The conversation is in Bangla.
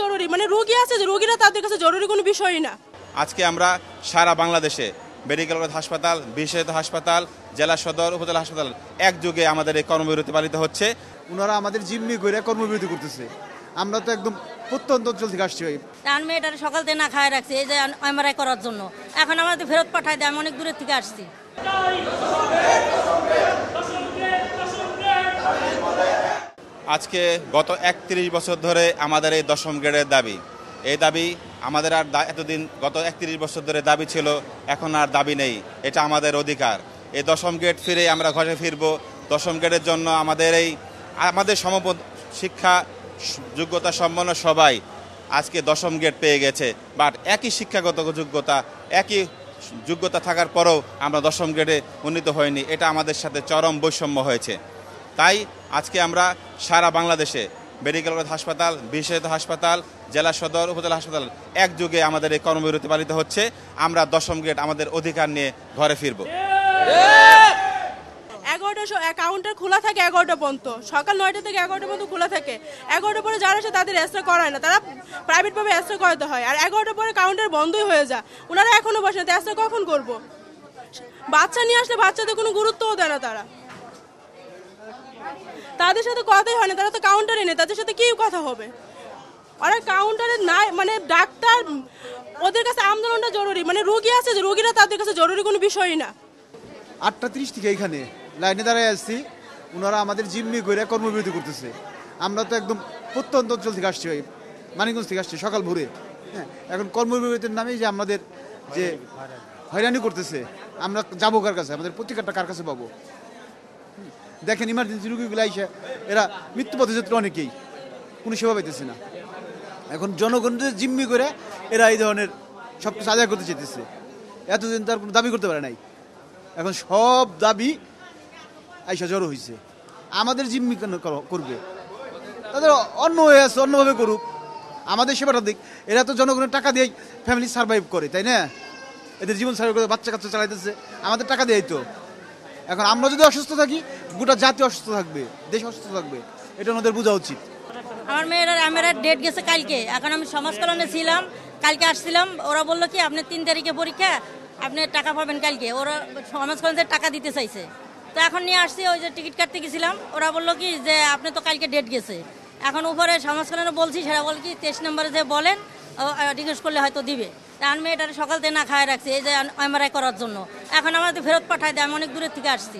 জরুরি, মানে রোগী আছে যে রোগীরা তাদের কাছে জরুরি কোনো বিষয়ই না। আজকে আমরা সারা বাংলাদেশে মেডিকেল কলেজ হাসপাতাল, বিশেষায়িত হাসপাতাল, জেলা সদর, উপজেলা হাসপাতাল একযোগে আমাদের এই কর্মবিরতি পালিত হচ্ছে। ওনারা আমাদের জিম্মি করে কর্মবিরতি করতেছে। আমরা তো একদম প্রত্যন্ত অঞ্চল থেকে আসছি। তার মেয়েটার সকাল থেকে না খায় রাখছে এই যে এমআরআই করার জন্য, এখন আমাদের ফেরত পাঠায় দেয়, আমি অনেক দূরের থেকে আসছি। আজকে গত 31 বছর ধরে আমাদের এই দশম গ্রেডের দাবি, এই দাবি আমাদের আর এতদিন গত 31 বছর ধরে দাবি ছিল, এখন আর দাবি নেই, এটা আমাদের অধিকার। এই দশম গ্রেড ফিরে আমরা ঘরে ফিরব। দশম গ্রেডের জন্য আমাদের শিক্ষা যোগ্যতা সম্পন্ন সবাই আজকে দশম গ্রেড পেয়ে গেছে, বাট একই শিক্ষাগত যোগ্যতা, একই যোগ্যতা থাকার পরেও আমরা দশম গ্রেডে উন্নীত হইনি। এটা আমাদের সাথে চরম বৈষম্য হয়েছে। তাই আজকে আমরা সারা বাংলাদেশে মেডিকেল কলেজ হাসপাতাল, বিশেষায়িত হাসপাতাল, জেলা সদর, উপজেলা হাসপাতাল একযোগে আমাদের এই কর্মবিরতি পালিত হচ্ছে। আমরা দশম গ্রেড আমাদের অধিকার নিয়ে ঘরে ফিরব। 11টা কাউন্টার খোলা থাকে 11টা পর্যন্ত, সকাল 9টা থেকে 11টা পর্যন্ত খোলা থাকে। 11টা পরে যারা আসে তাদের এক্সরে করায় না, তারা প্রাইভেটভাবে এক্সরে করাতে হয়। আর 11টা পরে কাউন্টার বন্ধই হয়ে যায়, ওনারা এখনো বসে না। এক্সরে কখন করব? বাচ্চা নিয়ে আসলে বাচ্চাদের কোনো গুরুত্বও দেয় না তারা, তাদের সাথে কথাই হয় না। তারা তো কাউন্টারে নেই, তাদের সাথে কি কথা হবে? ওরা কাউন্টারে নাই, মানে ডাক্তার ওদের কাছে আন্দোলনটা জরুরি, মানে রোগী আছে যে রোগীরা তাদের কাছে জরুরি কোনো বিষয়ই না। 8:30 থেকে এখানে লাইনে দাঁড়ায় আসছি। ওনারা আমাদের জিম্মি করে কর্মবিরতি করতেছে। আমরা তো একদম প্রত্যন্ত অঞ্চল থেকে আসছি, মানিকগঞ্জ থেকে আসছি সকাল ভোরে। হ্যাঁ, এখন কর্মবিরতির নামেই যে আমাদের যে হয়রানি করতেছে, আমরা যাবো কার কাছে? আমাদের প্রতিকারটা কার কাছে পাবো? দেখেন ইমার্জেন্সি রুগীগুলো আইসা এরা মৃত্যুপথে যেতে অনেকেই কোনো সেবা পাইতেছে না। এখন জনগণদের জিম্মি করে এরা এই ধরনের সব কিছু আদায় করতে চেয়েছে। এতদিন তার কোনো দাবি করতে পারে নাই, এখন সব দাবি আইসা জড়ো হয়েছে। আমাদের জিম্মি কেন করবে? তাদের অন্য হয়ে আছে, অন্যভাবে করুক, আমাদের সেবাটা দিক। এরা তো জনগণের টাকা দিয়েই ফ্যামিলি সার্ভাইভ করে, তাই না? এদের জীবন সার্ভাইভ করে, বাচ্চা কাচ্চা চালাইতেছে আমাদের টাকা দিয়েই তো। এখন আমরা যদি অসুস্থ থাকি, গোটা জাতি অসুস্থ থাকবে, দেশ অসুস্থ থাকবে, এটা ওনাদের বোঝা উচিত। আমার মেয়ের এমআরআই ডেট গেছে কালকে, এখন আমি সমাজ কল্যাণে ছিলাম, কালকে আসছিলাম। ওরা বললো কি আপনি 3 তারিখে পরীক্ষা, আপনি টাকা পাবেন কালকে। ওরা সমাজ কল্যাণের টাকা দিতে চাইছে, তো এখন নিয়ে আসছি। ওই যে টিকিট কাটতে গেছিলাম, ওরা বললো কি যে আপনি তো কালকে ডেট গেছে। এখন উপরে সমাজ কল্যাণে বলছি, সেটা বল কি 23 নম্বরে যে বলেন রিকোয়েস্ট করলে হয়তো দিবে। তার মেয়েটার সকাল থেকে না খায় রাখছে এই যে এমআরআই করার জন্য, এখন আমাদের ফেরত পাঠায় দেয়, আমি অনেক দূরের থেকে আসছি।